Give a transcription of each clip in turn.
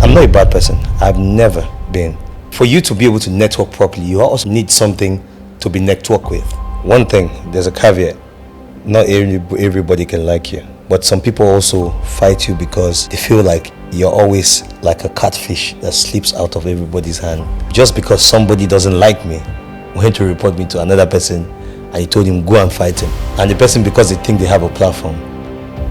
I'm not a bad person. I've never been. For you to be able to network properly, you also need something to be networked with. One thing, there's a caveat. Not everybody can like you. But some people also fight you because they feel like you're always like a catfish that slips out of everybody's hand. Just because somebody doesn't like me, went to report me to another person, and he told him, go and fight him. And the person, because they think they have a platform,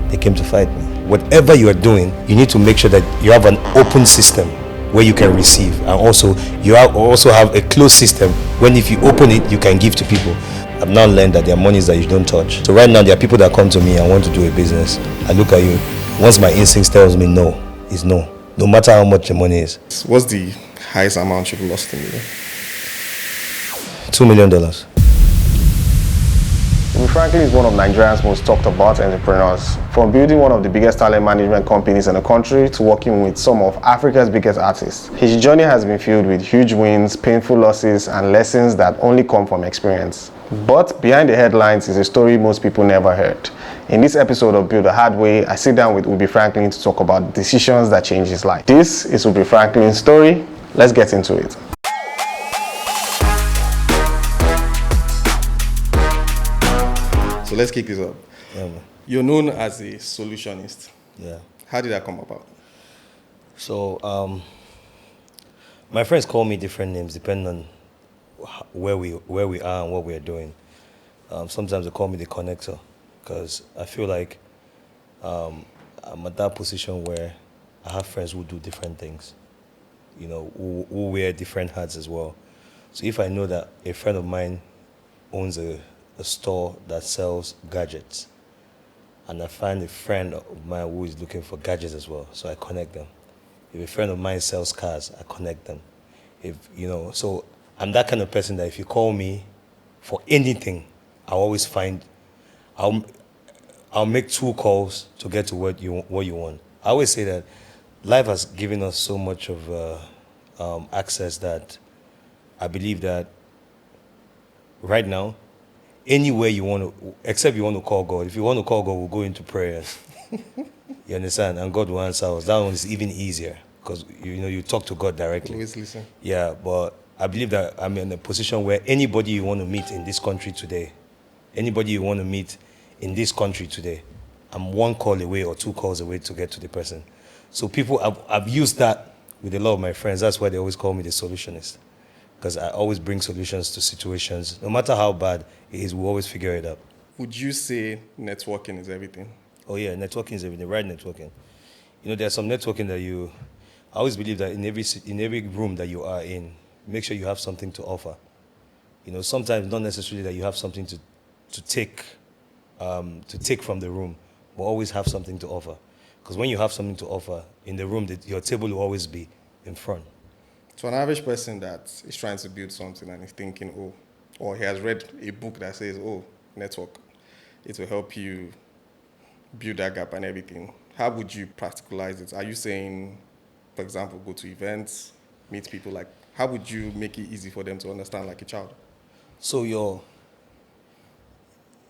they came to fight me. Whatever you are doing, you need to make sure that you have an open system where you can receive, and also you also have a closed system when if you open it, you can give to people. I've now learned that there are monies that you don't touch. So right now, there are people that come to me and want to do a business. I look at you. Once my instinct tells me no, it's no. No matter how much the money is. What's the highest amount you've lost in a year? $2 million. Ubi Franklin is one of Nigeria's most talked about entrepreneurs. From building one of the biggest talent management companies in the country to working with some of Africa's biggest artists. His journey has been filled with huge wins, painful losses, and lessons that only come from experience. But behind the headlines is a story most people never heard. In this episode of Build the Hard Way, I sit down with Ubi Franklin to talk about decisions that changed his life. This is Ubi Franklin's story. Let's get into it. So let's kick this up. Yeah, man. You're known as a solutionist. Yeah. How did that come about? So, my friends call me different names depending on where we are and what we are doing. Sometimes they call me the connector because I feel like I'm at that position where I have friends who do different things, you know, who wear different hats as well. So if I know that a friend of mine owns a store that sells gadgets, and I find a friend of mine who is looking for gadgets as well, so I connect them. If a friend of mine sells cars, I connect them. So I'm that kind of person that if you call me for anything, I'll make 2 calls to get to what you want. I always say that life has given us so much of access that I believe that right now, anywhere you want to, except you want to call God. If you want to call God, we'll go into prayers. You understand? And God will answer us. That one is even easier because you talk to God directly. Always listen. Yeah, but I believe that I'm in a position where anybody you want to meet in this country today, I'm 1 call away or 2 calls away to get to the person. So I've used that with a lot of my friends. That's why they always call me the solutionist. Because I always bring solutions to situations. No matter how bad it is, we'll always figure it out. Would you say networking is everything? Oh yeah, networking is everything, right networking. There's some networking that I always believe that in every room that you are in, make sure you have something to offer. Sometimes not necessarily that you have something to take from the room, but always have something to offer. Because when you have something to offer in the room, your table will always be in front. So an average person that is trying to build something and is thinking, or he has read a book that says, network, it will help you build that gap and everything. How would you practicalize it? Are you saying, for example, go to events, meet people? Like, how would you make it easy for them to understand like a child? So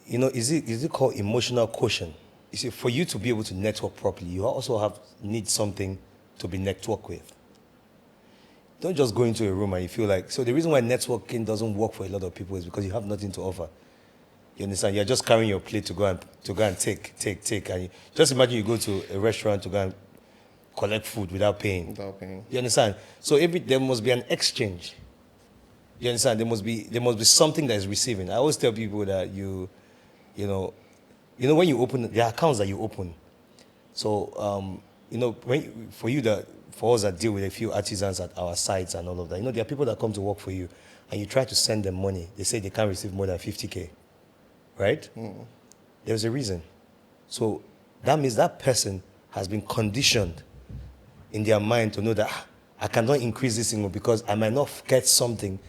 is it called emotional quotient? You see, for you to be able to network properly, you also need something to be networked with. Don't just go into a room and you feel like... So the reason why networking doesn't work for a lot of people is because you have nothing to offer. You understand? You're just carrying your plate to go and take. And just imagine you go to a restaurant to go and collect food without paying. You understand? So there must be an exchange. You understand? There must be something that is receiving. I always tell people that when you open the accounts that you open. So for us that deal with a few artisans at our sites and all of that, there are people that come to work for you and you try to send them money. They say they can't receive more than 50K, right? Mm. There's a reason. So that means that person has been conditioned in their mind to know that I cannot increase this thing because I might not get something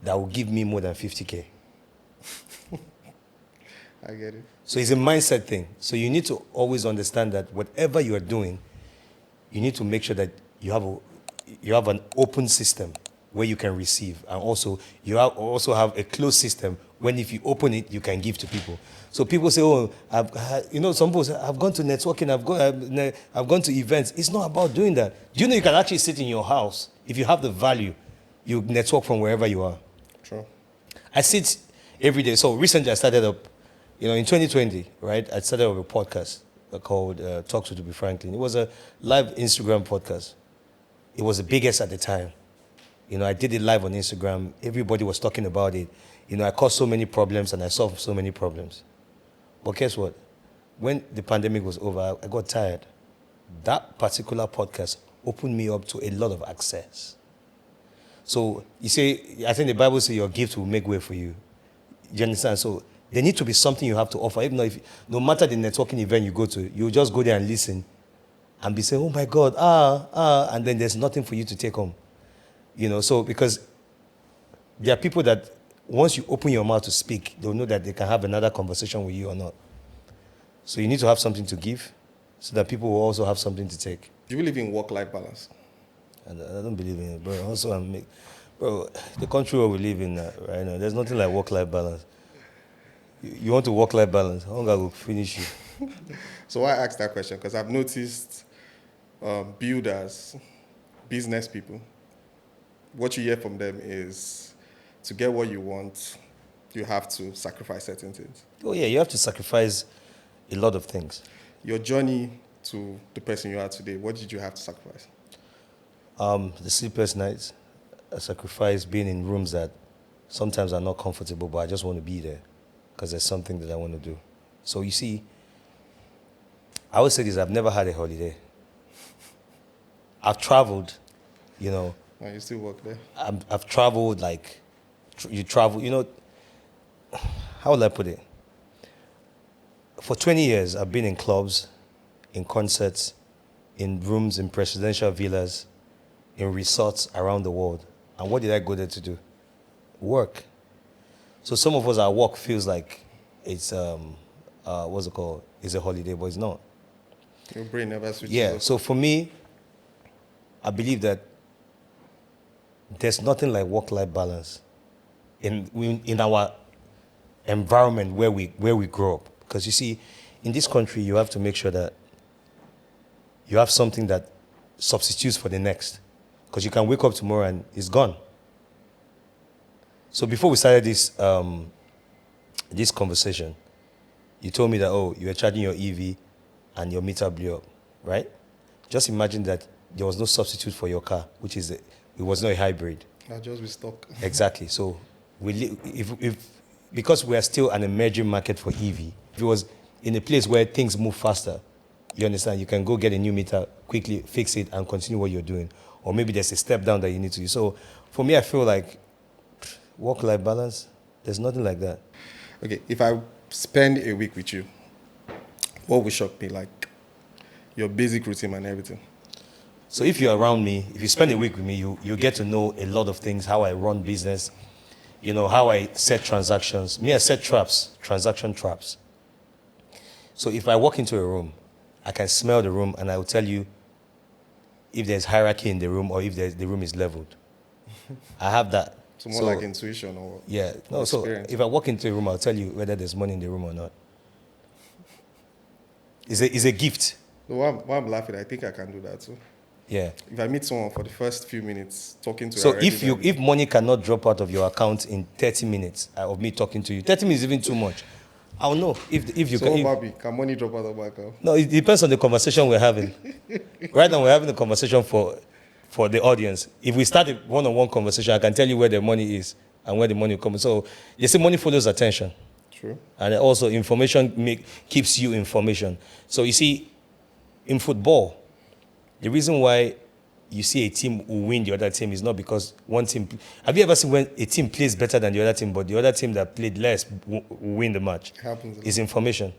that will give me more than 50K. I get it. So it's a mindset thing. So you need to always understand that whatever you are doing, you need to make sure that you have an open system where you can receive, and also you also have a closed system when if you open it, you can give to people. So people say, oh, some people say, I've gone to networking, I've gone to events. It's not about doing that. Do you know you can actually sit in your house if you have the value, you network from wherever you are. True. I sit every day. So recently I started up, in 2020, right? I started up a podcast called Talks with Ubi Franklin. It was a live Instagram podcast. It was the biggest at the time. I did it live on Instagram. Everybody was talking about it. I caused so many problems and I solved so many problems. But guess what? When the pandemic was over, I got tired. That particular podcast opened me up to a lot of access. So you say, I think the Bible says your gift will make way for you. You understand? So there needs to be something you have to offer. Even though no matter the networking event you go to, you just go there and listen and be saying, oh my God, and then there's nothing for you to take home. So because there are people that once you open your mouth to speak, they'll know that they can have another conversation with you or not. So you need to have something to give so that people will also have something to take. Do you believe in work-life balance? I don't believe in it, bro. Also, the country where we live in right now, there's nothing like work-life balance. You want to work-life balance, hunger will finish you. So why I asked that question? Because I've noticed builders, business people, what you hear from them is to get what you want, you have to sacrifice certain things. Oh yeah, you have to sacrifice a lot of things. Your journey to the person you are today, what did you have to sacrifice? The sleepless nights. I sacrifice being in rooms that sometimes are not comfortable, but I just want to be there because there's something that I want to do. So you see, I always say this, I've never had a holiday. I've traveled, Oh, you still work there? I've traveled like, you travel, how would I put it? For 20 years, I've been in clubs, in concerts, in rooms, in presidential villas, in resorts around the world. And what did I go there to do? Work. So some of us, our work feels like it's, what's it called? It's a holiday, but it's not. Your brain never switches Yeah, off. so for me, I believe that there's nothing like work-life balance in our environment where we grow up. Because you see, in this country, you have to make sure that you have something that substitutes for the next. Because you can wake up tomorrow and it's gone. So before we started this conversation, you told me that, you were charging your EV and your meter blew up, right? Just imagine that there was no substitute for your car, which is, it was not a hybrid. I'll just be stuck. Exactly. So because we are still an emerging market for EV, if it was in a place where things move faster, you understand, you can go get a new meter, quickly fix it and continue what you're doing. Or maybe there's a step down that you need to do. So for me, I feel like work-life balance, there's nothing like that. Okay, if I spend a week with you, what would shock me? Like your basic routine and everything. So if you're around me, if you spend a week with me, you get to know a lot of things, how I run business, how I set transactions. I set traps, transaction traps. So if I walk into a room, I can smell the room and I will tell you if there's hierarchy in the room or if the room is leveled. I have that. So more like intuition or yeah. No, so experience. if I walk into a room, I'll tell you whether there's money in the room or not. It's a gift. So why I'm laughing, I think I can do that too. Yeah. If I meet someone for the first few minutes talking to So her, if money cannot drop out of your account in 30 minutes of me talking to you, 30 minutes is even too much. I'll know if you so can. Can money drop out of my account? No, it depends on the conversation we're having. Right now, we're having a conversation for the audience. If we start a one-on-one conversation, I can tell you where the money is and where the money comes. So you see, money follows attention. True. And also information keeps you information. So you see, in football, the reason why you see a team who win the other team is not because one team... Have you ever seen when a team plays better than the other team, but the other team that played less will win the match? It happens. It's information.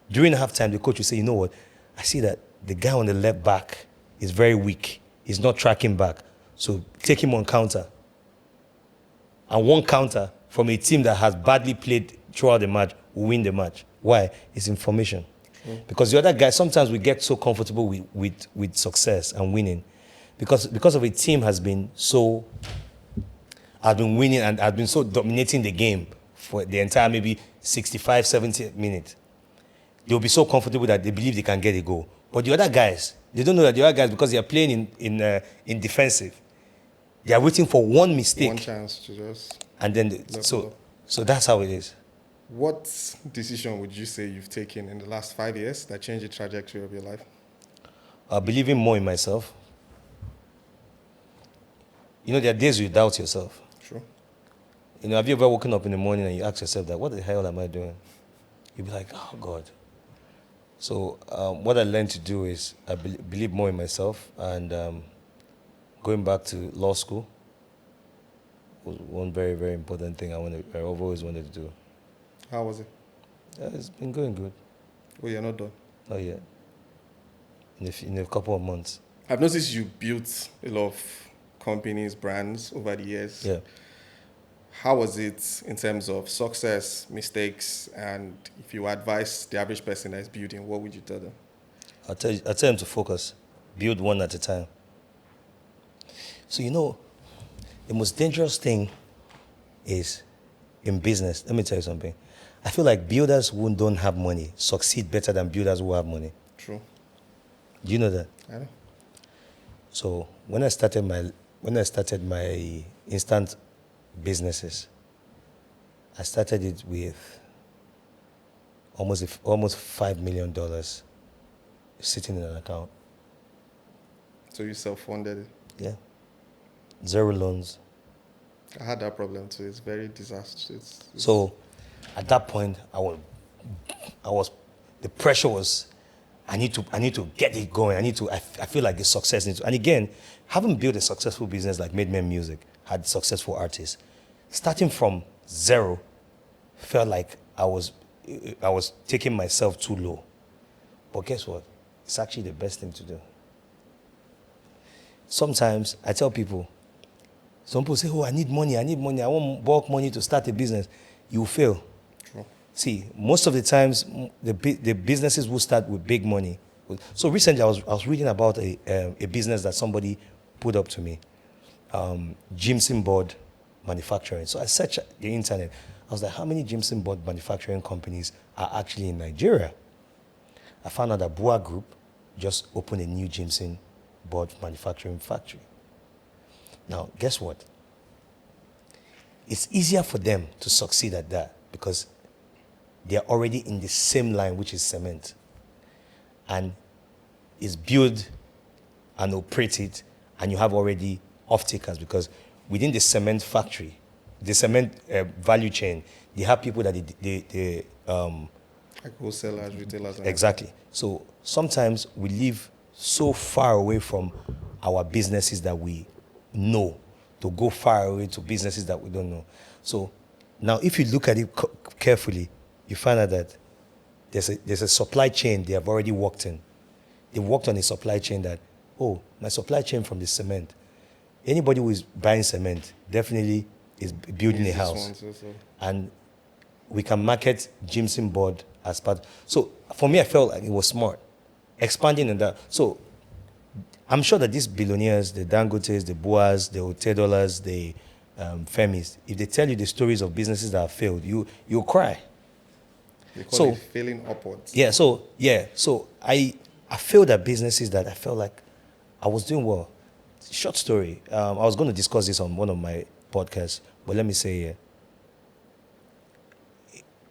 During halftime, the coach will say, you know what? I see that the guy on the left back is very weak. He's not tracking back. So take him on counter. And one counter from a team that has badly played throughout the match will win the match. Why? It's information. Because the other guys, sometimes we get so comfortable with success and winning because of a team has been so had been winning and had been so dominating the game for the entire maybe 65, 70 minutes, they'll be so comfortable that they believe they can get a goal. But the other guys, they don't know that the other guys, because they are playing in defensive, they are waiting for one mistake. One chance to just... And then, so that's how it is. What decision would you say you've taken in the last 5 years that changed the trajectory of your life? Believing more in myself. You know, there are days you doubt yourself. True. You know, have you ever woken up in the morning and you ask yourself that, what the hell am I doing? You'll be like, oh, God. So what I learned to do is I believe more in myself, and going back to law school was one very, very important thing I've always wanted to do. How was it? It's been going good. Oh, you're not done? Not yet. In a couple of months. I've noticed you built a lot of companies, brands over the years. Yeah. How was it in terms of success, mistakes, and if you advise the average person that is building, what would you tell them? I'll tell them to focus. Build one at a time. So, you know, the most dangerous thing is in business. Let me tell you something. I feel like builders who don't have money succeed better than builders who have money. True. Do you know that? I know. So when I started my instant businesses, I started it with almost $5 million sitting in an account. So you self-funded it? Yeah. 0 loans. I had that problem too. It's very disastrous. So at that point, the pressure was, I need to get it going. I feel like the success needs to, and again, having built a successful business like Made Men Music, had successful artists, starting from 0 felt like I was taking myself too low. But guess what? It's actually the best thing to do. Sometimes I tell people, some people say, oh, I need money, I want bulk money to start a business. You fail. True. See, most of the times, the businesses will start with big money. So recently, I was reading about a business that somebody put up to me, gypsum board manufacturing. So I searched the internet. I was like, how many gypsum board manufacturing companies are actually in Nigeria? I found out that Bua Group just opened a new gypsum board manufacturing factory. Now, guess what? It's easier for them to succeed at that because they're already in the same line, which is cement. And it's built and operated, and you have already off-takers because within the cement factory, the cement value chain, they have people that they like wholesalers, retailers. Exactly. So sometimes we live so far away from our businesses that we know to go far away to businesses that we don't know. So now if you look at it carefully, you find out that there's a supply chain they have already worked in. They worked on a supply chain that, oh, my supply chain from the cement. Anybody who is buying cement definitely is building a house. And we can market gypsum board as part. So for me, I felt like it was smart. Expanding in that. So I'm sure that these billionaires, the Dangotes, the Boas, the Otedolas, the Femis, if they tell you the stories of businesses that have failed, you'll cry. They call it failing upwards. Yeah, so I failed at businesses that I felt like I was doing well. Short story. I was going to discuss this on one of my podcasts, but let me say here.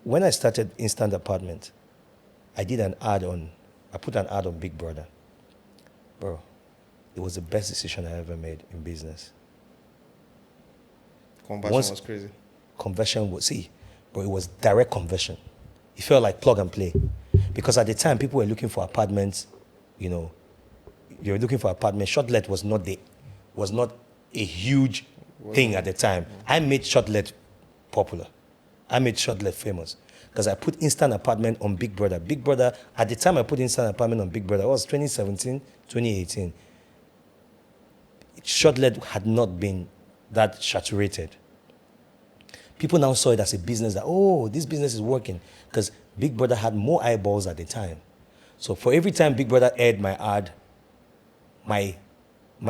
When I started Instant Apartment, I put an ad on Big Brother. Bro, it was the best decision I ever made in business. Conversion was crazy. Conversion was, bro, it was direct conversion. It felt like plug and play. Because at the time, people were looking for apartments, you know, they were looking for apartments. Shortlet was not a huge thing at the time. I made Shortlet popular. I made Shortlet famous. Because I put Instant Apartment on Big Brother. Big Brother, at the time I put Instant Apartment on Big Brother, it was 2017, 2018. Shortlet had not been that saturated. People now saw it as a business that, oh, this business is working. Because Big Brother had more eyeballs at the time. So for every time Big Brother aired my ad, my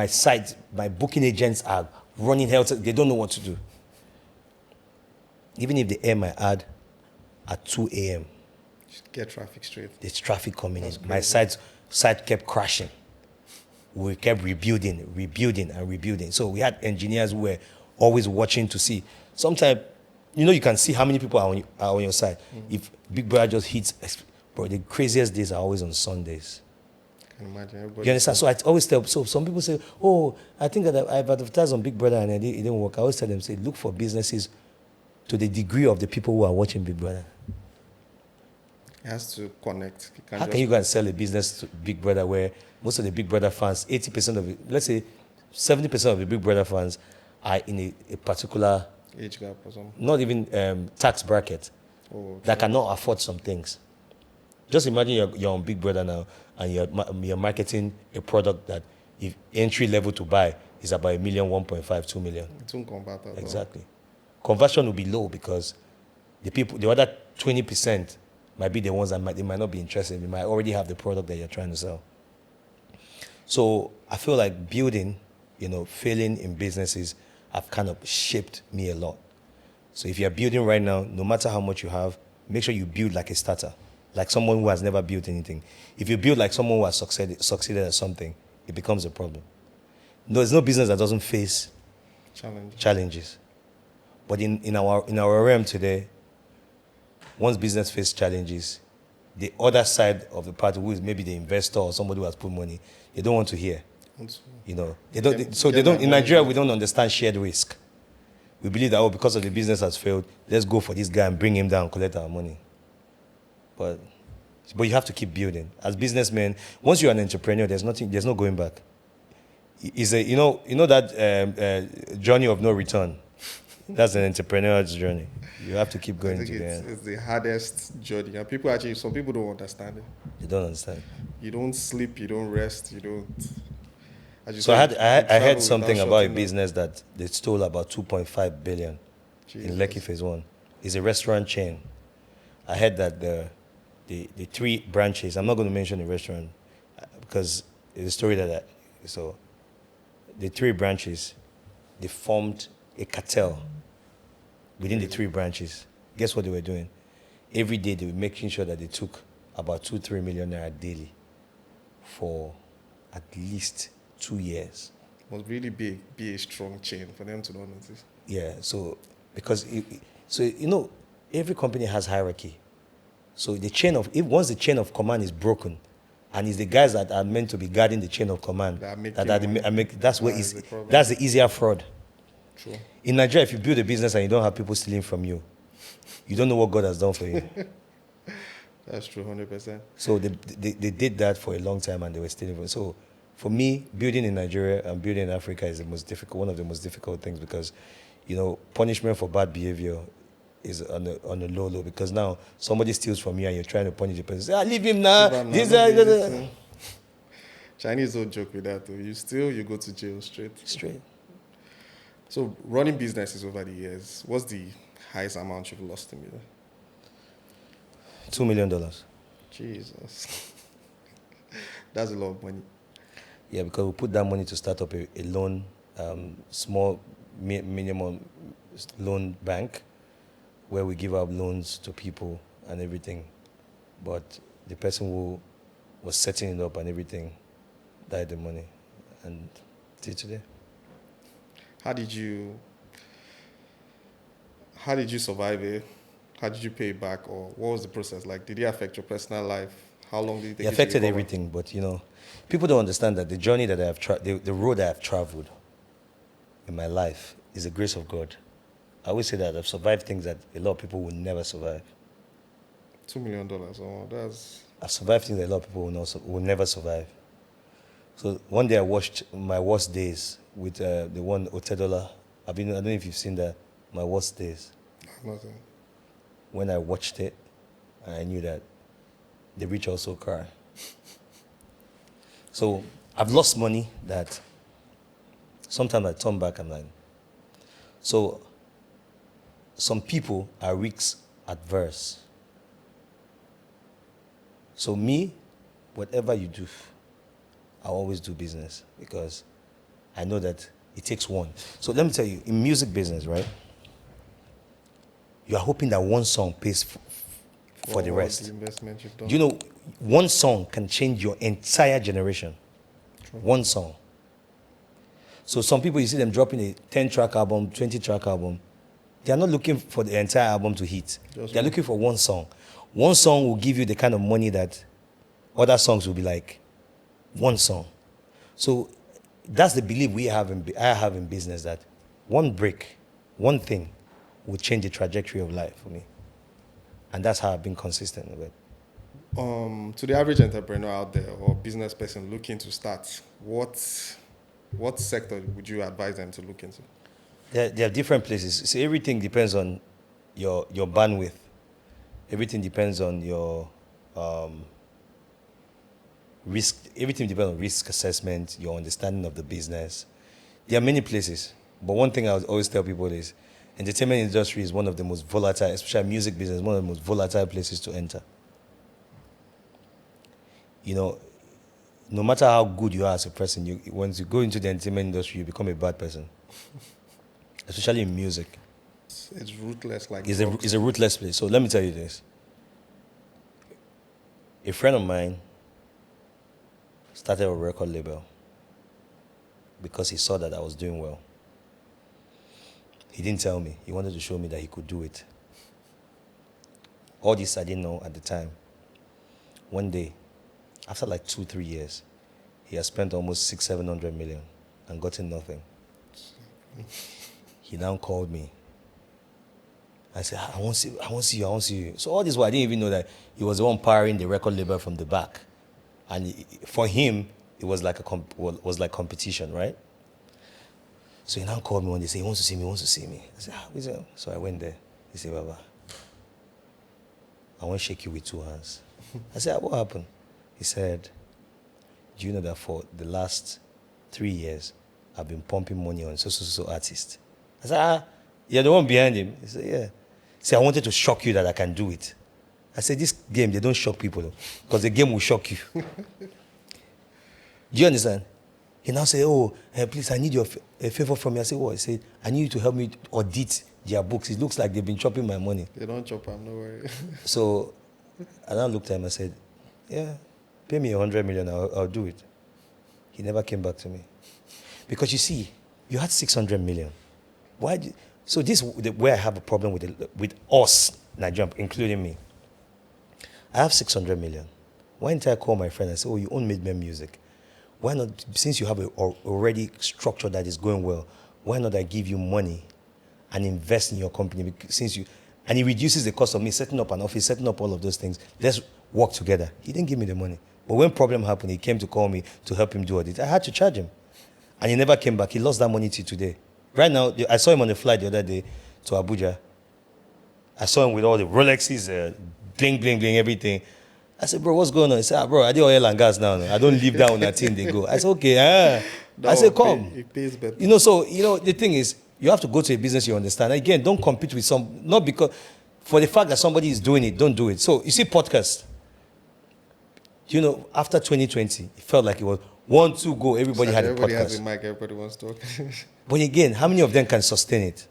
site, my booking agents are running health. They don't know what to do. Even if the air my ad at 2 a.m., Just get traffic straight. there's traffic coming in. That's My crazy. site kept crashing. We kept rebuilding. So we had engineers who were always watching to see. Sometimes, you can see how many people are on your side. If Big Brother just hits, bro, the craziest days are always on Sundays. I can imagine everybody. You understand? So I always tell, so some people say, oh, I think that I've advertised on Big Brother and it didn't work. I always tell them, say, look for businesses to the degree of the people who are watching Big Brother. It has to connect. You can't How just can you go and sell a business to Big Brother where most of the Big Brother fans, 80% of it, let's say 70% of the Big Brother fans are in a particular, age gap or something? not even tax bracket, Oh, that cannot afford some things. Just imagine you're on Big Brother now and you're marketing a product that if entry level to buy is about $1 million, 1.5, 2 million. it won't convert at all. Exactly. Conversion will be low because the other 20% might be the ones that they might not be interested. They might already have the product that you're trying to sell. So I feel like building, failing in businesses have kind of shaped me a lot. So if you're building right now, no matter how much you have, make sure you build like a starter, like someone who has never built anything. If you build like someone who has succeeded at something, it becomes a problem. There's no business that doesn't face challenges. But in our realm today, once business faces challenges, the other side of the party, who is maybe the investor or somebody who has put money, they don't want to hear. They don't. In Nigeria, we don't understand shared risk. We believe that because of the business has failed, let's go for this guy and bring him down, collect our money. But you have to keep building. As businessmen, once you're an entrepreneur, there's no going back. It's that journey of no return. That's an entrepreneur's journey. You have to keep going I think to the end. it's the hardest journey. And some people don't understand it. They don't understand. You don't sleep, you don't rest, you don't. So I heard something about a business that they stole about 2.5 billion in Lekki Phase 1. It's a restaurant chain. I heard that the 3 branches, I'm not going to mention the restaurant because it's a story so the 3 branches, they formed a cartel within the 3 branches. Guess what they were doing? Every day they were making sure that they took about 2-3 million naira daily for at least 2 years. Must really be a strong chain for them to not notice. Yeah, so because every company has hierarchy. So once the chain of command is broken, and it's the guys that are meant to be guarding the chain of command that's the easier fraud. True. In Nigeria, if you build a business and you don't have people stealing from you, you don't know what God has done for you. That's true, 100%. So they did that for a long time and they were stealing from. So for me, building in Nigeria and building in Africa is one of the most difficult things because, punishment for bad behavior is on a low because now somebody steals from you and you're trying to punish the person. Say, leave him now. Chinese don't joke with that though. You steal, you go to jail straight. So running businesses over the years, what's the highest amount you've lost in million? $2 million. Jesus. That's a lot of money. Yeah, because we put that money to start up a loan, small minimum loan bank where we give out loans to people and everything. But the person who was setting it up and everything died the money. And till today. How did you survive it? How did you pay it back? Or what was the process like? Did it affect your personal life? How long did it take? It affected everything, but people don't understand that the journey that I have the road I have traveled in my life is the grace of God. I always say that I've survived things that a lot of people will never survive. $2 million. Oh, I've survived things that a lot of people will never survive. So one day I watched My Worst Days with the one Otedola. I don't know if you've seen that, My Worst Days. Nothing. When I watched it, I knew that the rich also cry. So I've lost money that sometimes I turn back and like. So some people are risk adverse. So me, whatever you do, I always do business because I know that It takes one. So let me tell you, in music business, right? You are hoping that one song pays for the all rest. The investment you've done. Do you know, one song can change your entire generation. True. One song. So some people, you see them dropping a 10-track album, 20-track album. They are not looking for the entire album to hit. Just They are one. looking for one song. One song will give you the kind of money that other songs will be like. One song. So that's the belief I have in business, that one break, one thing will change the trajectory of life for me. And that's how I've been consistent with it. To the average entrepreneur out there or business person looking to start, what sector would you advise them to look into? There are different places. So everything depends on your bandwidth. Everything depends on your risk. Everything depends on risk assessment, your understanding of the business. There are many places, but one thing I would always tell people is, entertainment industry is one of the most volatile, especially music business, one of the most volatile places to enter. You know, no matter how good you are as a person, once you go into the entertainment industry, you become a bad person. Especially in music. It's ruthless, like It's a ruthless place. So let me tell you this. A friend of mine started a record label because he saw that I was doing well. He didn't tell me. He wanted to show me that he could do it. All this I didn't know at the time. One day, after like 2-3 years, he has spent almost 600-700 million and gotten nothing. He now called me. I said, I want to see you. So all this while, I didn't even know that he was the one powering the record label from the back. And for him, it was like competition, right? So he now called me one day, he wants to see me. I said, so I went there. He said, Baba, I want to shake you with 2 hands. I said, what happened? He said, do you know that for the last 3 years, I've been pumping money on so artist? I said, you're the one behind him? He said, yeah. He said, I wanted to shock you that I can do it. I said, this game, they don't shock people, because the game will shock you. Do you understand? He now said, please, I need a favor from you. I said, what? He said, I need you to help me audit their books. It looks like they've been chopping my money. They don't chop them, no worry. So I now looked at him and said, yeah, pay me 100 million, I'll do it. He never came back to me. Because you see, you had 600 million. So this is where I have a problem with us, Nigerian, including me. I have 600 million. Why didn't I call my friend and say, you own Midman Music? Why not, since you have a already structure that is going well, why not I give you money and invest in your company? And it reduces the cost of me setting up an office, setting up all of those things. Let's work together. He didn't give me the money. But when problem happened, he came to call me to help him do audit. I had to charge him. And he never came back. He lost that money till today. Right now, I saw him on the flight the other day to Abuja. I saw him with all the Rolexes, bling, bling, bling, everything. I said, bro, what's going on? He said, bro, I do oil and gas now. I don't leave down on a team, they go. I said, okay. I said, come. It pays better. The thing is, you have to go to a business you understand. Again, don't compete with not because, for the fact that somebody is doing it, don't do it. So, you see podcast. After 2020, it felt like it was 1, 2, go, everybody had a podcast. Everybody has a mic, everybody wants to talk. But again, how many of them can sustain it?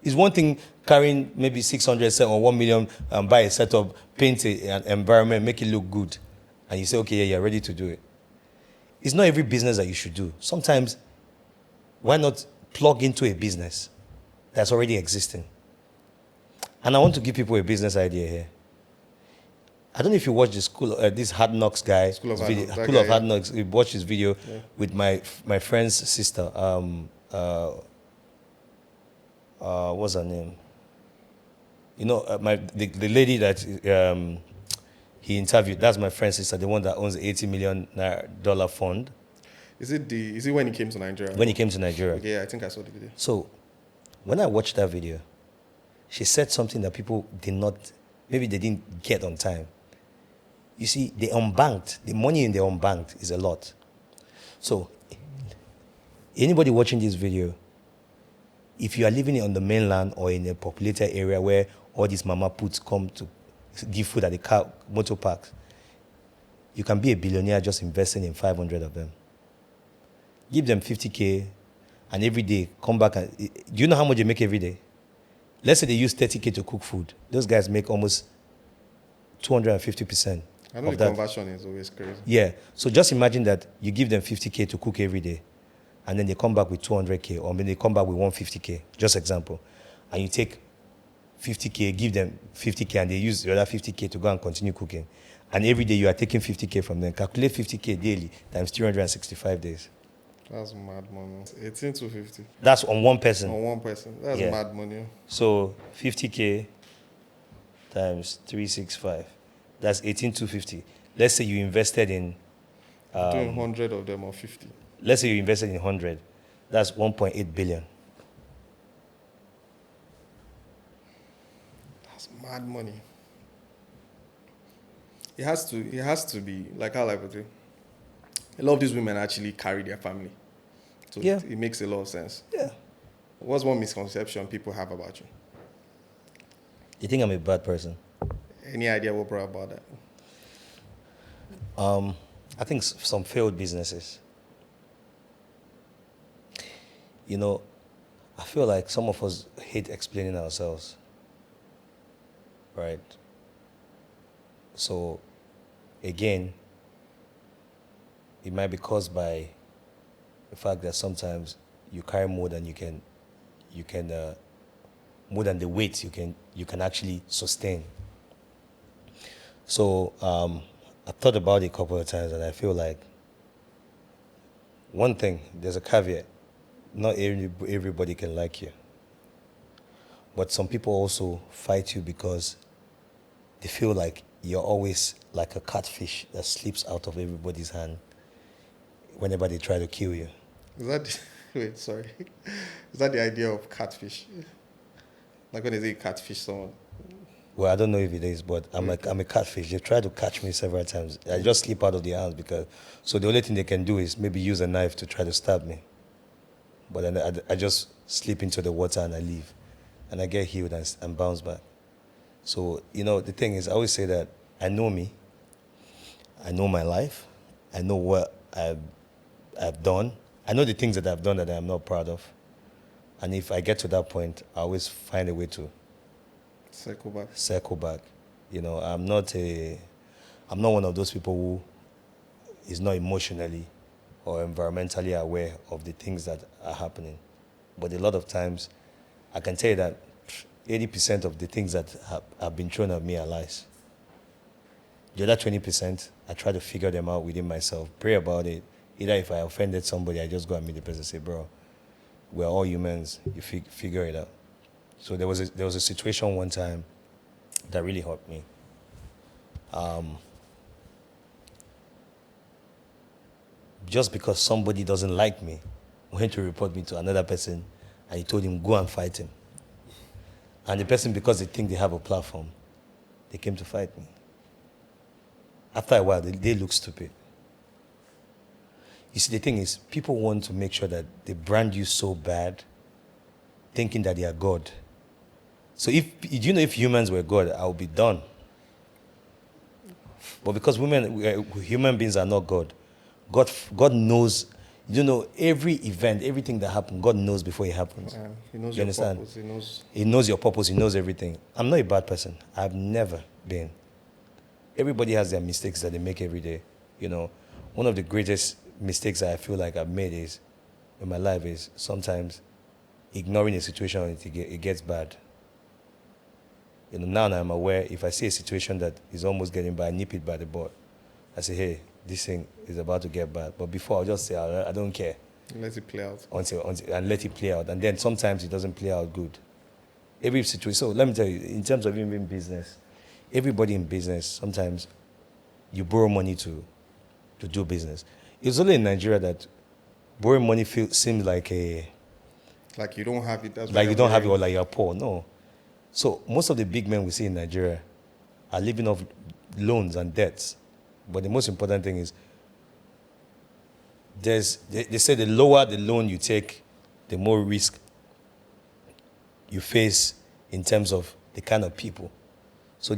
It's one thing carrying maybe 600 or 1 million and buy a setup, paint an environment, make it look good. And you say, okay, yeah, you're ready to do it. It's not every business that you should do. Sometimes, why not plug into a business that's already existing? And I want to give people a business idea here. I don't know if you watched this Hard Knocks guy. School of Hard Knocks. You watched his video with my friend's sister. What's her name? The lady that he interviewed. That's my friend's sister, the one that owns the $80 million fund. Is it when he came to Nigeria? When he came to Nigeria. Okay, I think I saw the video. So, when I watched that video, she said something that people maybe they didn't get on time. You see, the money in the unbanked is a lot. So, anybody watching this video, if you are living on the mainland or in a populated area where all these mama puts come to give food at the motor parks, you can be a billionaire just investing in 500 of them. Give them 50K and every day come back and do you know how much they make every day? Let's say they use 30K to cook food. Those guys make almost 250%. I know of the that. conversion is always crazy. Yeah. So just imagine that you give them 50K to cook every day, and then they come back with 200K, or maybe they come back with 150K, just example. And you take 50K, give them 50K, and they use the other 50K to go and continue cooking. And every day you are taking 50K from them. Calculate 50K daily times 365 days. That's mad money. 18,250 That's on one person. on one person. That's Yeah. mad money. So 50K times 365. That's 18,250. Let's say you invested in, Doing 100 of them or 50. let's say you invested in 100. That's 1.8 billion. That's mad money. It has to be, like how I put it, a lot of these women actually carry their family. So Yeah. it makes a lot of sense. Yeah. What's one misconception people have about you? You think I'm a bad person? Any idea what brought about that? I think some failed businesses. You know, I feel like some of us hate explaining ourselves. Right? So, again, it might be caused by the fact that sometimes you carry more than more than the weight you can actually sustain. So I thought about it a couple of times, and I feel like one thing, there's a caveat. Not everybody can like you. But some people also fight you because they feel like you're always like a catfish that slips out of everybody's hand whenever they try to kill you. Is that wait, sorry. Is that the idea of catfish? Like when they say catfish someone. Well, I don't know if it is, but I'm a catfish. They tried to catch me several times. I just slip out of their hands so the only thing they can do is maybe use a knife to try to stab me. But then I just slip into the water and I leave. And I get healed and bounce back. So, the thing is, I always say that I know me. I know my life. I know what I've done. I know the things that I've done that I'm not proud of. And if I get to that point, I always find a way to circle back. I'm not one of those people who is not emotionally or environmentally aware of the things that are happening. But a lot of times, I can tell you that 80% of the things that have been thrown at me are lies. The other 20%, I try to figure them out within myself, pray about it. Either if I offended somebody, I just go and meet the person and say, bro, we're all humans, you figure it out. So there was a situation one time that really hurt me. Just because somebody doesn't like me, went to report me to another person, and he told him, go and fight him. And the person, because they think they have a platform, they came to fight me. After a while, they look stupid. You see, the thing is, people want to make sure that they brand you so bad, thinking that they are God. So if humans were God, I would be done. But because human beings are not God, God knows, every event, everything that happens, God knows before it happens. He knows You your understand? purpose. He knows your purpose. He knows everything. I'm not a bad person. I've never been. Everybody has their mistakes that they make every day. One of the greatest mistakes that I feel like I've made in my life is sometimes ignoring a situation until it gets bad. Now I'm aware, if I see a situation that is almost getting bad, I nip it by the bud. I say, hey, this thing is about to get bad. But before, I'll just say, I don't care. Let it play out. And let it play out. And then sometimes it doesn't play out good. Every situation. So let me tell you, in terms of even business, everybody in business, sometimes you borrow money to do business. It's only in Nigeria that borrowing money seems like like you don't have it. That's like you don't have it, or like you're poor. No. So most of the big men we see in Nigeria are living off loans and debts. But the most important thing is they say the lower the loan you take, the more risk you face in terms of the kind of people. So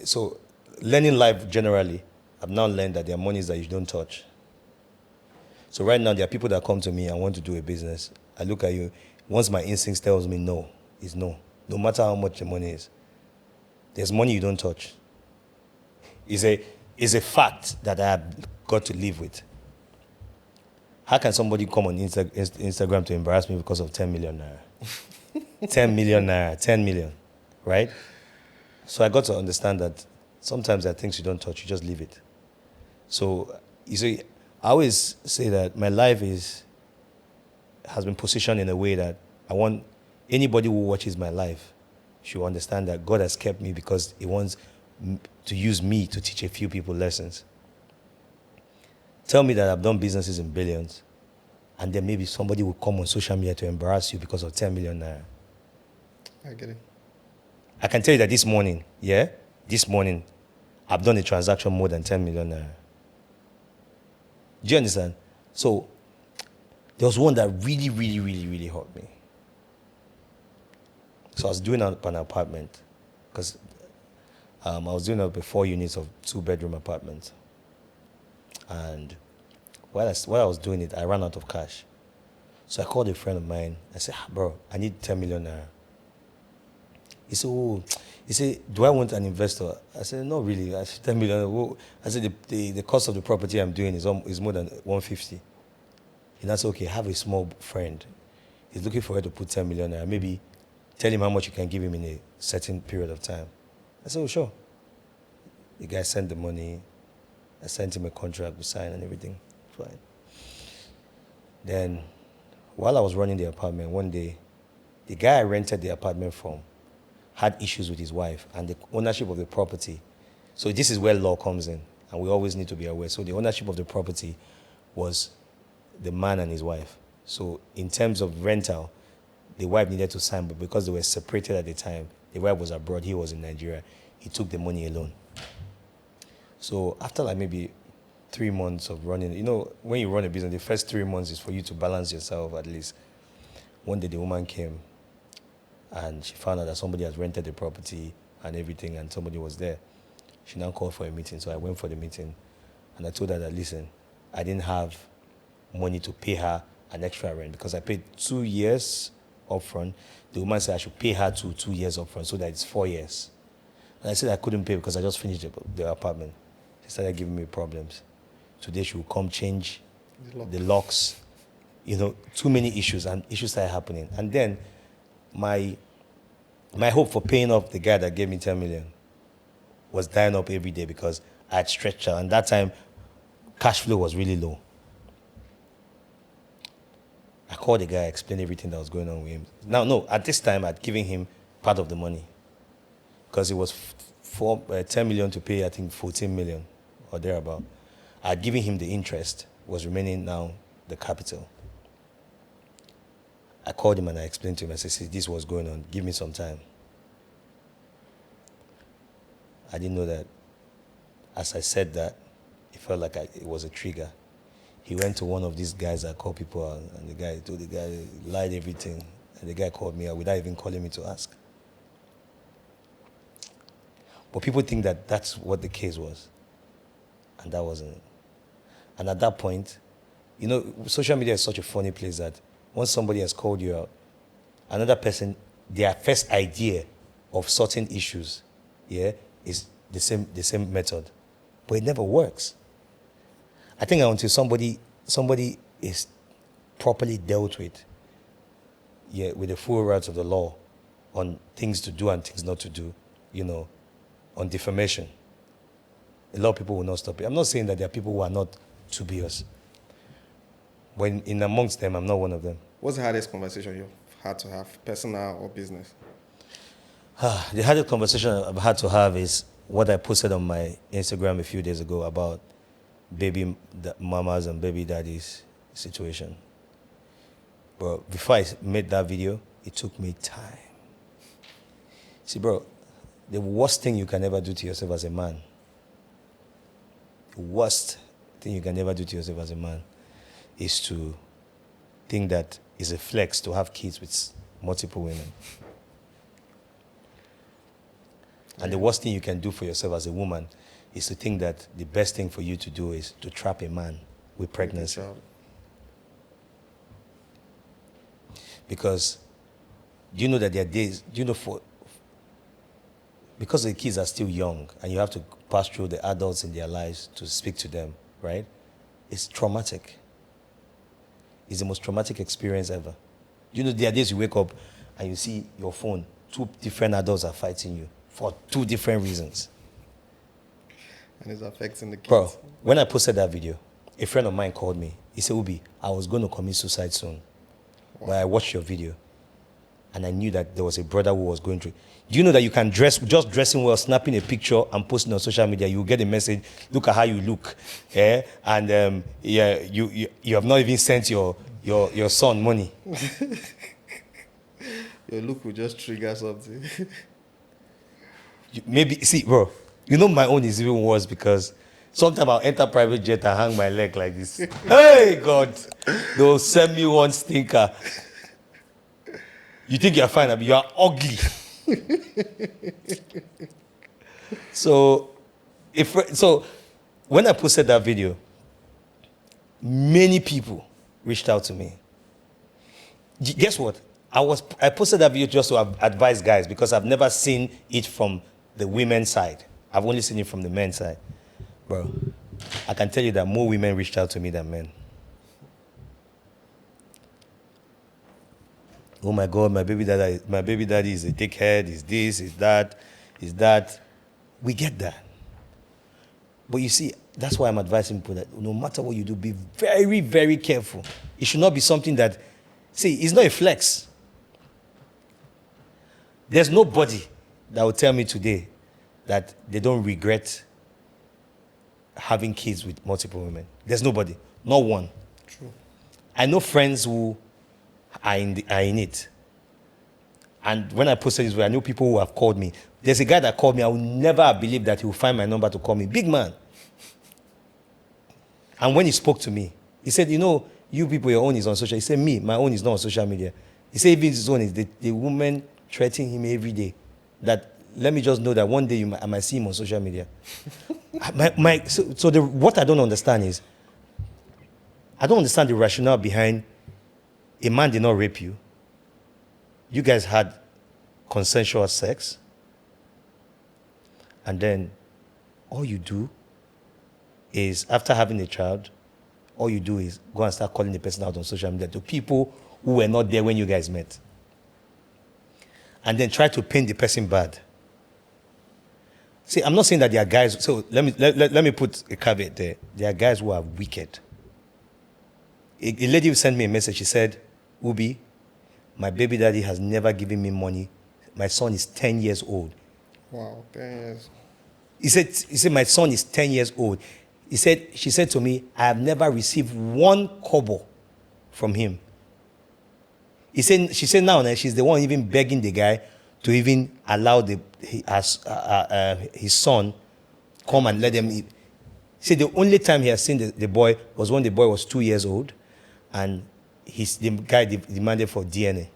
so learning life generally, I've now learned that there are monies that you don't touch. So right now, there are people that come to me and want to do a business. I look at you. Once my instinct tells me no, is no. No matter how much the money is. There's money you don't touch. It's a fact that I have got to live with. How can somebody come on Instagram to embarrass me because of 10 million naira? 10 million naira, 10 million, right? So I got to understand that sometimes there are things you don't touch, you just leave it. So, you see, I always say that my life has been positioned in a way that I want anybody who watches my life should understand that God has kept me because He wants to use me to teach a few people lessons. Tell me that I've done businesses in billions, and then maybe somebody will come on social media to embarrass you because of 10 million naira. I get it. I can tell you that this morning, I've done a transaction more than 10 million naira. Do you understand? So, there was one that really, really, really, really hurt me. So I was doing up an apartment, because I was doing up 4 units of 2-bedroom apartments. And while I was doing it, I ran out of cash. So I called a friend of mine. I said, bro, I need 10 million naira. He said, do I want an investor? I said, not really. I said, 10 million. I said, the cost of the property I'm doing is more than 150. And that's okay. I have a small friend. He's looking for her to put 10 million naira. Maybe tell him how much you can give him in a certain period of time. I said, oh, sure. The guy sent the money. I sent him a contract to sign and everything. Fine. Then, while I was running the apartment, one day, the guy I rented the apartment from had issues with his wife and the ownership of the property. So this is where law comes in, and we always need to be aware. So the ownership of the property was the man and his wife. So in terms of rental, the wife needed to sign, but because they were separated at the time, the wife was abroad, he was in Nigeria, he took the money alone. So after like maybe 3 months of running, you know, when you run a business, the first 3 months is for you to balance yourself at least. One day the woman came and she found out that somebody has rented the property and everything, and somebody was there. She now called for a meeting, so I went for the meeting and I told her that, listen, I didn't have money to pay her an extra rent because I paid 2 years upfront. The woman said I should pay her 2 years upfront so that it's 4 years. And I said I couldn't pay because I just finished the apartment. She started giving me problems. Today she will come change the locks. You know, too many issues, and issues started happening. And then my hope for paying off the guy that gave me 10 million was dying up every day because I had stretched out. And that time, cash flow was really low. I called the guy, explained everything that was going on with him. Now, no, at this time, I'd given him part of the money because it was 10 million to pay, I think 14 million or thereabout. I'd given him the interest, was remaining now the capital. I called him and I explained to him, I said, see, this was going on, give me some time. I didn't know that as I said that, it felt like it was a trigger. He went to one of these guys that call people out, and the guy told the guy, lied everything, and the guy called me out without even calling me to ask. But people think that that's what the case was, and that wasn't it. And at that point, you know, social media is such a funny place that once somebody has called you out, another person, their first idea of sorting issues, is the same method. But it never works. I think until somebody is properly dealt with, with the full rights of the law on things to do and things not to do, you know, on defamation, a lot of people will not stop it. I'm not saying that there are people who are not dubious. But in amongst them, I'm not one of them. What's the hardest conversation you've had to have, personal or business? The hardest conversation I've had to have is what I posted on my Instagram a few days ago about baby mamas and baby daddies situation. But before I made that video, it took me time. See, bro, the worst thing you can ever do to yourself as a man, the worst thing you can ever do to yourself as a man is to think that it's a flex to have kids with multiple women. And the worst thing you can do for yourself as a woman is to think that the best thing for you to do is to trap a man with pregnancy. Because do you know that there are days, because the kids are still young and you have to pass through the adults in their lives to speak to them, right? It's traumatic. It's the most traumatic experience ever. You know, there are days you wake up and you see your phone, 2 different adults are fighting you for 2 different reasons. And it's affecting the kids. Bro, when I posted that video, a friend of mine called me. He said, Ubi, I was going to commit suicide soon. Wow. But I watched your video and I knew that there was a brother who was going through. Do you know that you can just dressing well, snapping a picture and posting on social media, you get a message, look at how you look. Yeah? And you have not even sent your son money. Your look will just trigger something. Maybe, see, bro, you know my own is even worse because sometimes I'll enter private jet and hang my leg like this. Hey, God, they'll send me one stinker. You think you're fine, but you are ugly. So when I posted that video, many people reached out to me. Guess what? I posted that video just to advise guys because I've never seen it from the women's side. I've only seen it from the men's side. Bro, I can tell you that more women reached out to me than men. Oh my God, my baby daddy is a dickhead, is this, is that. We get that. But you see, that's why I'm advising people that no matter what you do, be very, very careful. It should not be something that, see, it's not a flex. There's nobody that will tell me today that they don't regret having kids with multiple women. There's nobody, not one. True. I know friends who are in it. And when I posted this, I knew people who have called me. There's a guy that called me. I would never have believed that he would find my number to call me. Big man. And when he spoke to me, he said, you know, you people, your own is on social. He said, me, my own is not on social media. He said, even his own is the woman threatening him every day. That, let me just know that one day I might see him on social media. What I don't understand is, I don't understand the rationale behind a man did not rape you. You guys had consensual sex. And then all you do is, after having a child, all you do is go and start calling the person out on social media to people who were not there when you guys met. And then try to paint the person bad. See, I'm not saying that there are guys, so let me put a caveat there. There are guys who are wicked. A lady sent me a message. She said, Ubi, my baby daddy has never given me money. My son is 10 years old. Wow, 10 years. He said, my son is 10 years old. She said to me, I have never received 1 kobo from him. She said now that she's the one even begging the guy to even allow his son come and let them eat. She said the only time he has seen the boy was when the boy was 2 years old, and the guy demanded for DNA.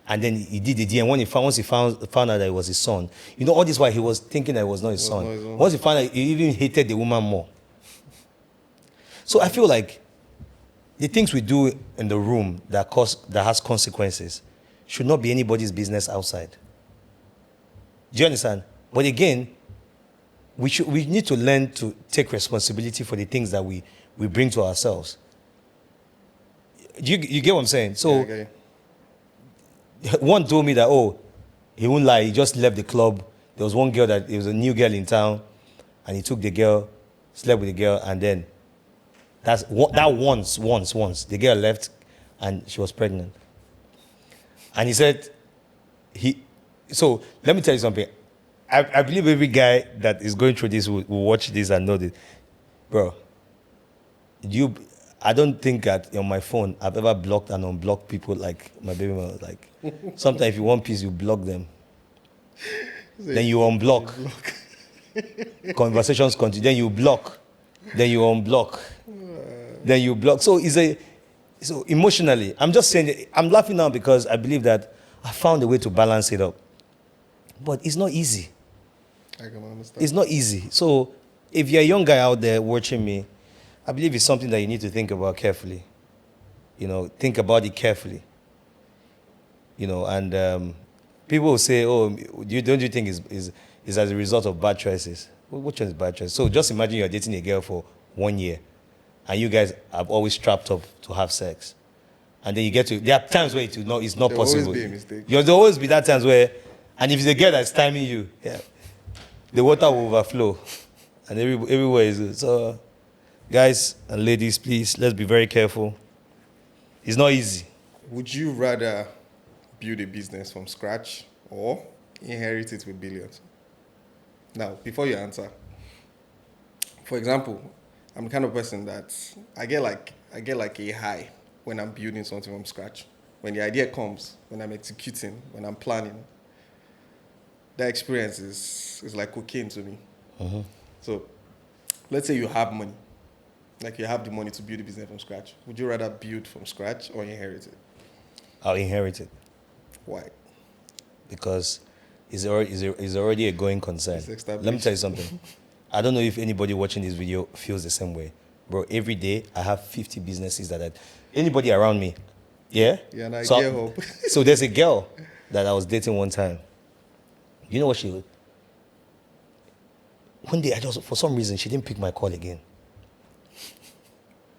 And then he did the DNA. Once he found out that it was his son, you know, all this while he was thinking that it was not his son. Once he found out, he even hated the woman more. So I feel like the things we do in the room that has consequences should not be anybody's business outside. Do you understand? But again, we need to learn to take responsibility for the things that we bring to ourselves. You get what I'm saying? So, yeah, one told me that, he won't lie, he just left the club. There was one girl there was a new girl in town, and he took the girl, slept with the girl, and then once, the girl left, and she was pregnant. And he said, so let me tell you something. I believe every guy that is going through this will watch this and know this. Bro, I don't think that on my phone I've ever blocked and unblocked people like my baby mama. Like, sometimes if you want peace, you block them. Then you unblock. Conversations continue. Then you block. Then you unblock. Then you block. So emotionally, I'm just saying, I'm laughing now because I believe that I found a way to balance it up. But it's not easy. I can understand. It's not easy. So if you're a young guy out there watching me, I believe it's something that you need to think about carefully. think about it carefully. And people will say, oh, don't you think is as a result of bad choices? Well, which one is bad choice? So just imagine you're dating a girl for 1 year and you guys have always strapped up to have sex. And then you get to, there are times where it's not There'll possible. always be a mistake. There'll always be that times where, and if it's a girl that's timing you, the water will overflow. And everywhere is good. So, guys and ladies, please, let's be very careful. It's not easy. Would you rather build a business from scratch or inherit it with billions? Now, before you answer, for example, I'm the kind of person that I get like a high when I'm building something from scratch. When the idea comes, when I'm executing, when I'm planning, that experience is like cocaine to me. Uh-huh. So, let's say you have money, like you have the money to build a business from scratch. Would you rather build from scratch or inherit it? I'll inherit it. Why? Because it's already a going concern. It's established. Let me tell you something. I don't know if anybody watching this video feels the same way. Bro, every day I have 50 businesses anybody around me. Yeah? Yeah, and I get hope. So there's a girl that I was dating one time. You know what she did? One day, for some reason, she didn't pick my call again.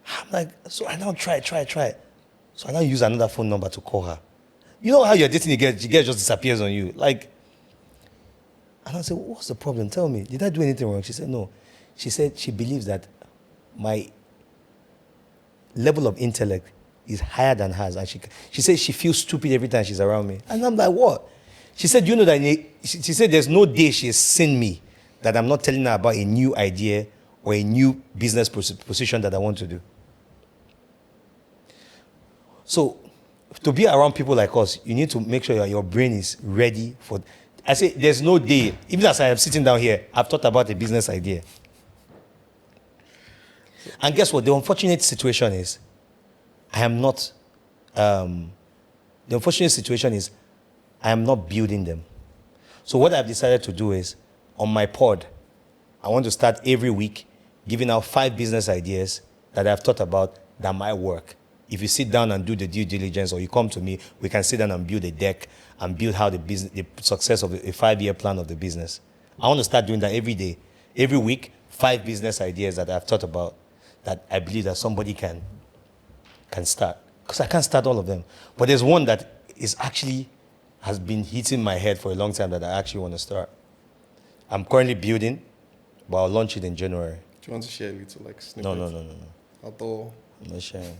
I'm like, so I now try. So I now use another phone number to call her. You know how you're dating a girl, the girl just disappears on you. And I said, what's the problem? Tell me, did I do anything wrong? She said, no. She said she believes that my level of intellect is higher than hers. And she said she feels stupid every time she's around me. And I'm like, what? She said, you know that, she said there's no day she has seen me that I'm not telling her about a new idea or a new business position that I want to do. So, to be around people like us, you need to make sure your brain is ready for. I say, there's no day, even as I am sitting down here, I've thought about a business idea. And guess what? The unfortunate situation is, I am not building them. So what I've decided to do is, on my pod, I want to start every week giving out 5 business ideas that I've thought about that might work. If you sit down and do the due diligence, or you come to me, we can sit down and build a deck and build how the success of a 5-year plan of the business. I want to start doing that every day. Every week, 5 business ideas that I've thought about that I believe that somebody can start. Because I can't start all of them. But there's one that has been hitting my head for a long time that I actually want to start. I'm currently building, but I'll launch it in January. Do you want to share a little snippet? No. Although I'm not sharing.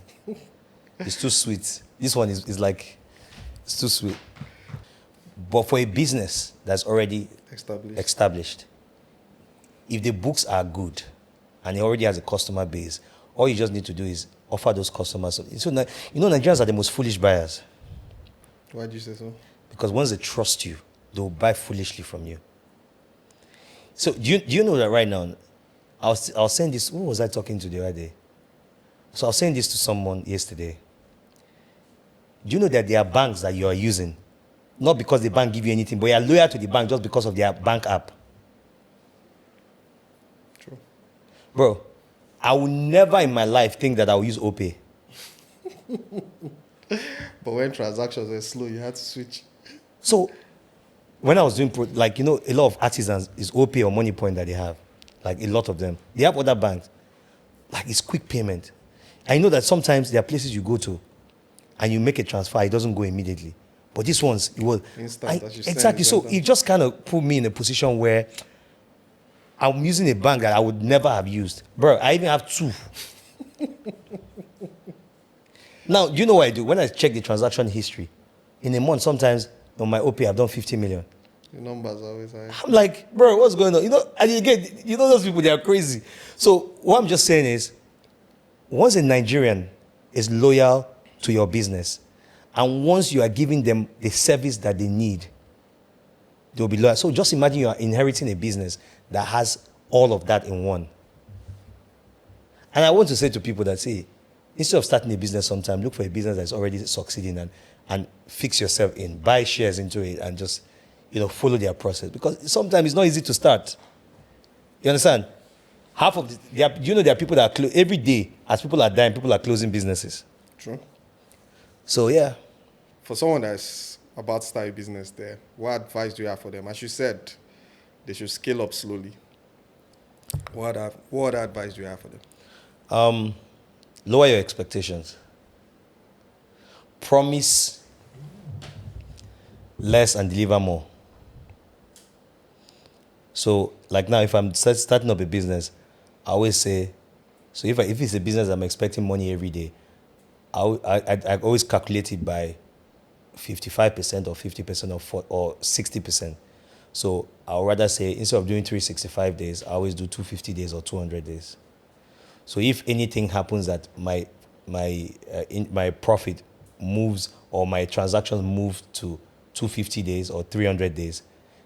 It's too sweet. This one is it's too sweet. But for a business that's already established, if the books are good and it already has a customer base, all you just need to do is offer those customers. So, Nigerians are the most foolish buyers. Why do you say so? Because once they trust you, they'll buy foolishly from you. So do you know that right now, I was saying this, who was I talking to the other day? So I was saying this to someone yesterday. Do you know that there are banks that you are using, not because the bank give you anything, but you are loyal to the bank just because of their bank app? True. Bro, I will never in my life think that I will use OPay. But when transactions are slow, you had to switch. So when I was doing, a lot of artisans, is OPay or Money Point that they have. Like a lot of them. They have other banks. Like it's quick payment. I know that sometimes there are places you go to and you make a transfer, it doesn't go immediately. But this one's, it was... Instant, exactly. So it just kind of put me in a position where I'm using a bank that I would never have used. Bro, I even have 2. Now, do you know what I do? When I check the transaction history, in a month, sometimes on my OP, I've done 50 million. The numbers are always high. I'm like, bro, what's going on? And again, those people, they are crazy. So what I'm just saying is, once a Nigerian is loyal to your business, and once you are giving them the service that they need, they'll be loyal. So just imagine you are inheriting a business that has all of that in one. And I want to say to people that, say, instead of starting a business sometime, look for a business that's already succeeding and fix yourself in, buy shares into it, and just, follow their process. Because sometimes it's not easy to start. You understand? There are people that are every day, as people are dying, people are closing businesses. True. So yeah, For someone that's about to start a business there, what advice do you have for them? As you said, they should scale up slowly. What other advice do you have for them? lower your expectations. Promise less and deliver more. So, like now, if I'm starting up a business, I always say, so if it's a business I'm expecting money every day, I always calculate it by 55% or 50% or 60%. So I'll rather say, instead of doing 365 days, I always do 250 days or 200 days. So if anything happens that my profit moves or my transactions move to 250 days or 300 days,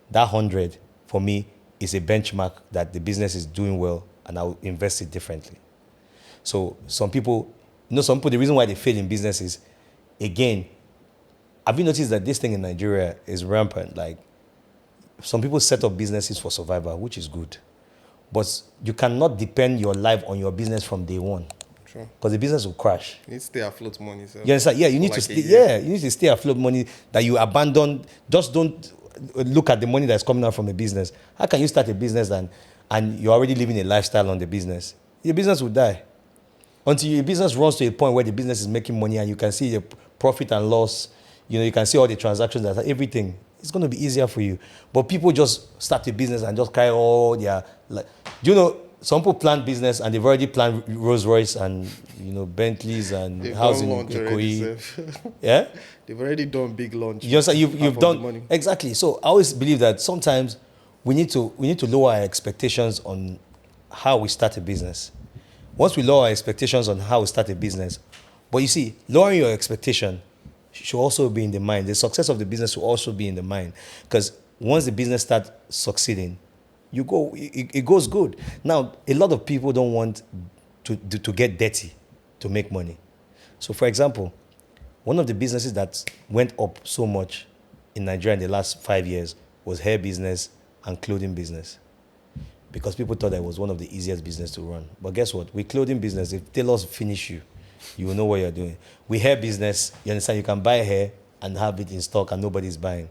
that 100 for me is a benchmark that the business is doing well, and I'll invest it differently. So some people, the reason why they fail in business is, again, have you noticed that this thing in Nigeria is rampant? Like, some people set up businesses for survival, which is good. But you cannot depend your life on your business from day one. Sure. Because the business will crash. You need to stay afloat money. So You understand? Yeah, you need like to a stay. year. Yeah, you need to stay afloat money that you abandon. Just don't look at the money that's coming out from a business. How can you start a business and you're already living a lifestyle on the business? Your business will die until your business runs to a point where the business is making money and you can see the profit and loss. You can see all the transactions, that everything. It's going to be easier for you. But people just start a business and just carry all their, like, do you know, some people plan business and they've already planned Rolls Royce and, Bentleys and They've housing done in launch already, Ikoyi. sef. Yeah? They've already done big launch. You understand? Half You've of the done money. exactly. So I always believe that sometimes we need to lower our expectations on how we start a business. Once we lower our expectations on how we start a business, but you see, lowering your expectation should also be in the mind. The success of the business should also be in the mind, because once the business starts succeeding, it goes good. Now, a lot of people don't want to get dirty to make money. So, for example, one of the businesses that went up so much in Nigeria in the last 5 years was hair business and clothing business, because people thought that it was one of the easiest business to run. But guess what? With clothing business, if tailors finish you, you will know what you're doing. With hair business, you understand, you can buy hair and have it in stock and nobody's buying.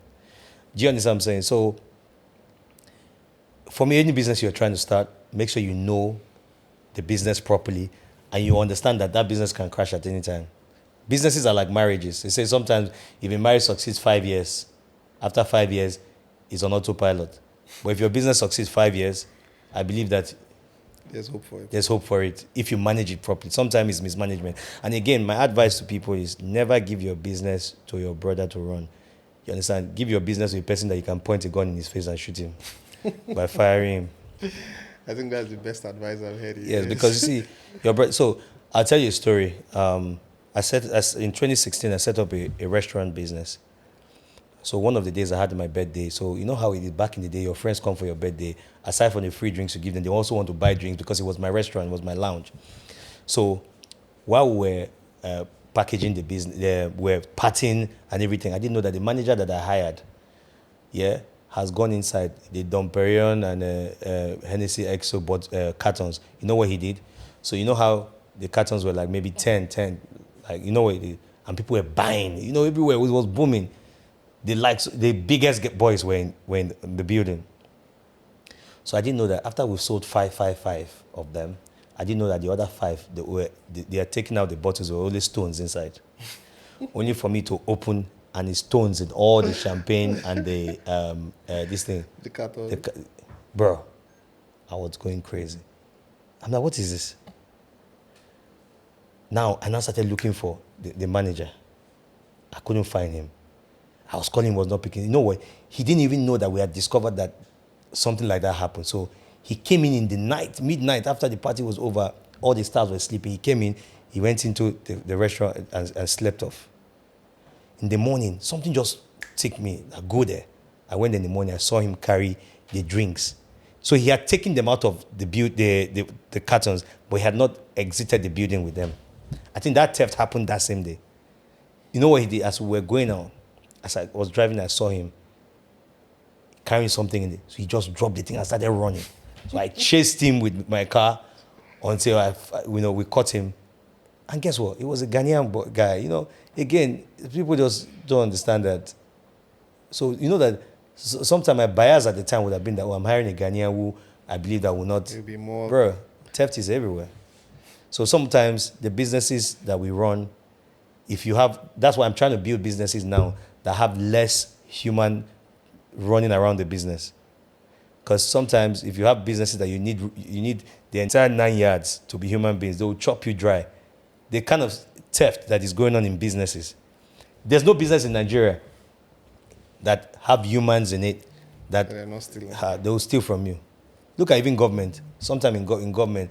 Do you understand what I'm saying? So, for me, any business you're trying to start, make sure you know the business properly and you understand that business can crash at any time. Businesses are like marriages. They say sometimes if a marriage succeeds 5 years, after 5 years, it's on autopilot. But if your business succeeds 5 years, I believe that There's hope for it. there's hope for it if you manage it properly. Sometimes it's mismanagement. And again, my advice to people is never give your business to your brother to run. You understand? Give your business to a person that you can point a gun in his face and shoot him by firing him. I think that's the best advice I've heard. Yes, because you see, your brother. So I'll tell you a story. In 2016, I set up a restaurant business. So one of the days I had my birthday. So you know how it is back in the day, your friends come for your birthday. Aside from the free drinks you give them, they also want to buy drinks because it was my restaurant, it was my lounge. So while we were packaging the business, we were partying and everything, I didn't know that the manager that I hired, has gone inside the Dom Perignon and Hennessy XO cartons. You know what he did? So you know how the cartons were like maybe 10, like, you know what he did? And people were buying, everywhere, it was booming. The biggest boys were in the building. So I didn't know that after we sold 555 of them, I didn't know that the other 5, they are taking out the bottles, were only stones inside. Only for me to open, and it's stones in all the champagne and the this thing. The carton. Bro, I was going crazy. I'm like, what is this? Now, I now started looking for the manager. I couldn't find him. I was calling him, was not picking. You know what? He didn't even know that we had discovered that something like that happened. So he came in the night, midnight, after the party was over. All the stars were sleeping. He came in, he went into the restaurant and slept off. In the morning, something just took me. I go there. I went in the morning. I saw him carry the drinks. So he had taken them out of the cartons, but he had not exited the building with them. I think that theft happened that same day. You know what he did? As we were going out, as I was driving, I saw him carrying something in it. So he just dropped the thing and started running. So I chased him with my car until we caught him. And guess what? It was a Ghanaian guy. You know, again, people just don't understand that. So you know that sometimes my bias at the time would have been that, oh, I'm hiring a Ghanaian who I believe that will not. It'll be more. Bro, theft is everywhere. So sometimes the businesses that we run, if you have, that's why I'm trying to build businesses now that have less human running around the business. Because sometimes if you have businesses that you need the entire 9 yards to be human beings, they will chop you dry. The kind of theft that is going on in businesses. There's no business in Nigeria that have humans in it that They're not stealing. they will steal from you. Look at even government. Sometimes in government,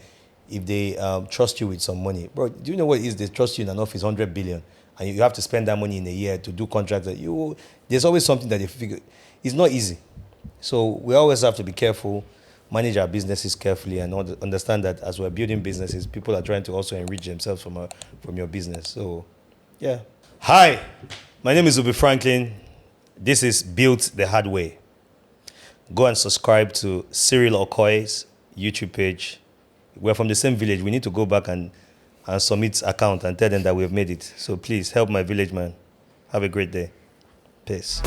if they trust you with some money, bro, do you know what it is? They trust you in an office, 100 billion, and you have to spend that money in a year to do contracts. There's always something that they figure. It's not easy. So we always have to be careful, manage our businesses carefully, and understand that as we're building businesses, people are trying to also enrich themselves from your business. So, yeah. Hi, my name is Ubi Franklin. This is Built the Hard Way. Go and subscribe to Cyril Okoye's YouTube page. We're from the same village. We need to go back and submit account and tell them that we've made it. So please help my village man. Have a great day. Peace.